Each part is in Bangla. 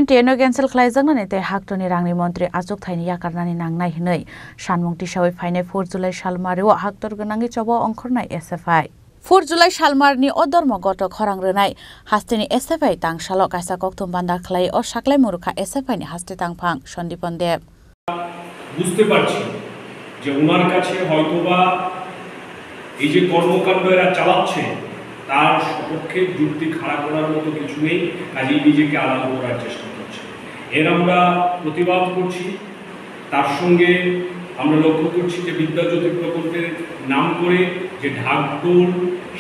एपइन्टमेन्ट टेनो कैन्सेल खालामजानानै ते हाक्टनि रांनि मन्त्रि आजुक थाइनि याकारनानै नांनाय हिनै सानमुं तिसावै फाइनाय 4 जुलाइ सालमारियाव हाक्टर गोनांनि चबाव अंखरनाय एसएफआई 4 जुलाइ सालमारनि अदर्म गत खरां रोनाय हास्तेनि एसएफआई तांसाल कायसा कक्तुम बान्दा खलाई ও সাকলাই মুরুখা एसएफआई नि हास्ते तांफां সন্দীপন দেব বুঝতে পারছি যে ওনার কাছে হয়তোবা এই যে কর্মকাণ্ড এরা চালাচ্ছে তার সপক্ষে যুক্তি খাড়া করার মতো কিছু নেই, কাজেই নিজেকে আলাদা করার চেষ্টা করছে। এর আমরা প্রতিবাদ করছি। তার সঙ্গে আমরা লক্ষ্য করছি যে বিদ্যাজ্যোতি প্রকল্পের নাম করে যে ঢাকঢোল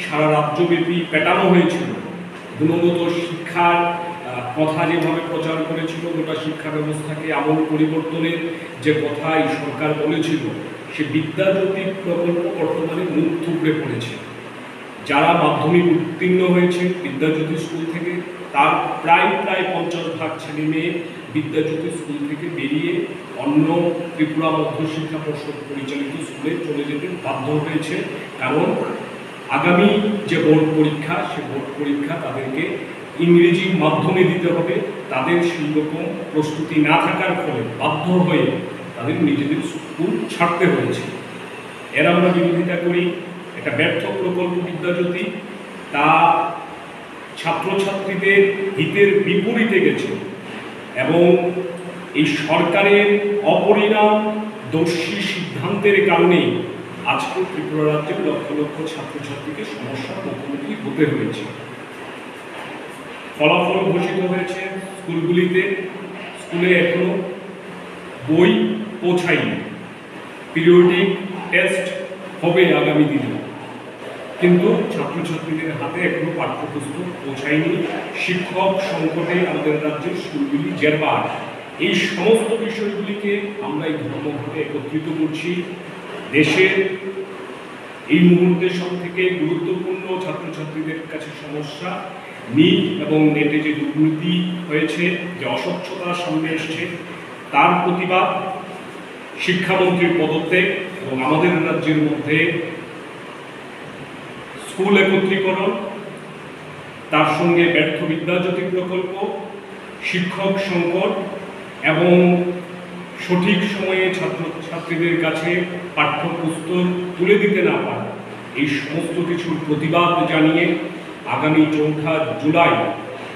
সারা রাজ্যব্যাপী পেটানো হয়েছিল, গুণগত শিক্ষার কথা যেভাবে প্রচার করেছিল, গোটা শিক্ষা ব্যবস্থাকে আমূল পরিবর্তনের যে কথা এই সরকার বলেছিল, সে বিদ্যাজ্যোতি প্রকল্প বর্তমানে মুখ থুবড়ে পড়েছে। যারা মাধ্যমিক উত্তীর্ণ হয়েছে বিদ্যাজ্যোতি স্কুল থেকে তার প্রায় 50% ছেলে মেয়ে বিদ্যাজ্যোতি স্কুল থেকে বেরিয়ে অন্য ত্রিপুরা মধ্যশিক্ষা পর্ষদ পরিচালিত স্কুলে চলে যেতে বাধ্য হয়েছে। কারণ আগামী যে বোর্ড পরীক্ষা, সে বোর্ড পরীক্ষা তাদেরকে ইংরেজি মাধ্যমে দিতে হবে। তাদের সেই রকম প্রস্তুতি না থাকার ফলে বাধ্য হয়ে তাদের নিজেদের স্কুল ছাড়তে হয়েছে। এর আমরা বিরোধিতা করি। এটা ব্যর্থ প্রকল্প বিদ্যাজ্যোতি, তা ছাত্রছাত্রীদের হিতের বিপরীতে গেছে এবং এই সরকারের অপরিণামদর্শী সিদ্ধান্তের কারণেই আজকে ত্রিপুরা রাজ্যের লক্ষ লক্ষ ছাত্রছাত্রীকে সমস্যার মুখোমুখি হতে হয়েছে। ফলাফল ঘোষিত হয়েছে স্কুলগুলিতে, স্কুলে এখনো বই পৌঁছায়নি। পিরিয়ডিক টেস্ট হবে আগামী দিনে, কিন্তু ছাত্রছাত্রীদের হাতে এখনো পাঠ্যপুস্তক পৌঁছায়নি। শিক্ষক সংকটে আমাদের রাজ্যের স্কুলগুলি জেরবার। এই সমস্ত বিষয়গুলিকে আমরা এই ধর্মঘটে একত্রিত করছি। দেশের এই মুহূর্তে সব থেকে গুরুত্বপূর্ণ ছাত্রছাত্রীদের কাছে সমস্যা নিট এবং নেটে যে দুর্নীতি হয়েছে, যে অস্বচ্ছতার সামনে এসছে, তার প্রতিবাদ, শিক্ষামন্ত্রীর পদত্যাগ এবং আমাদের রাজ্যের মধ্যে স্কুল একত্রীকরণ, তার সঙ্গে ব্যর্থ বিদ্যাজ্যোতি প্রকল্প, শিক্ষক সংকট এবং সঠিক সময়ে ছাত্রছাত্রীদের কাছে পাঠ্যপুস্তক তুলে দিতে না পারা, এই সমস্ত কিছুর প্রতিবাদ জানিয়ে আগামী 4 জুলাই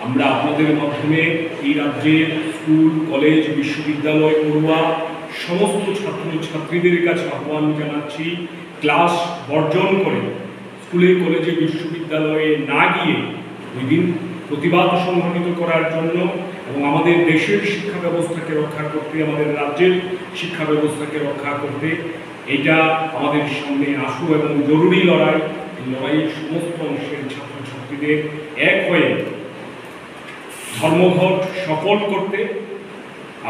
আমরা আপনাদের মাধ্যমে এই রাজ্যের স্কুল, কলেজ, বিশ্ববিদ্যালয় পড়ুয়া সমস্ত ছাত্রছাত্রীদের কাছে আহ্বান জানাচ্ছি, ক্লাস বর্জন করে স্কুলে, কলেজে, বিশ্ববিদ্যালয়ে না গিয়ে ওই দিন প্রতিবাদ সংগঠিত করার জন্য এবং আমাদের দেশের শিক্ষা ব্যবস্থাকে রক্ষা করতে, আমাদের রাজ্যের শিক্ষা ব্যবস্থাকে রক্ষা করতে এটা আমাদের সামনে আসু এবং জরুরি লড়াই। এই লড়াইয়ের সমস্ত অংশের ছাত্রছাত্রীদের এক হয়ে ধর্মঘট সফল করতে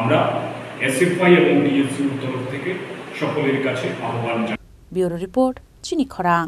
আমরা এসএফআই এবং ডিএসসির তরফ থেকে সকলের কাছে আহ্বান জানাই। ব্যুরো রিপোর্ট, চিনি খরাং।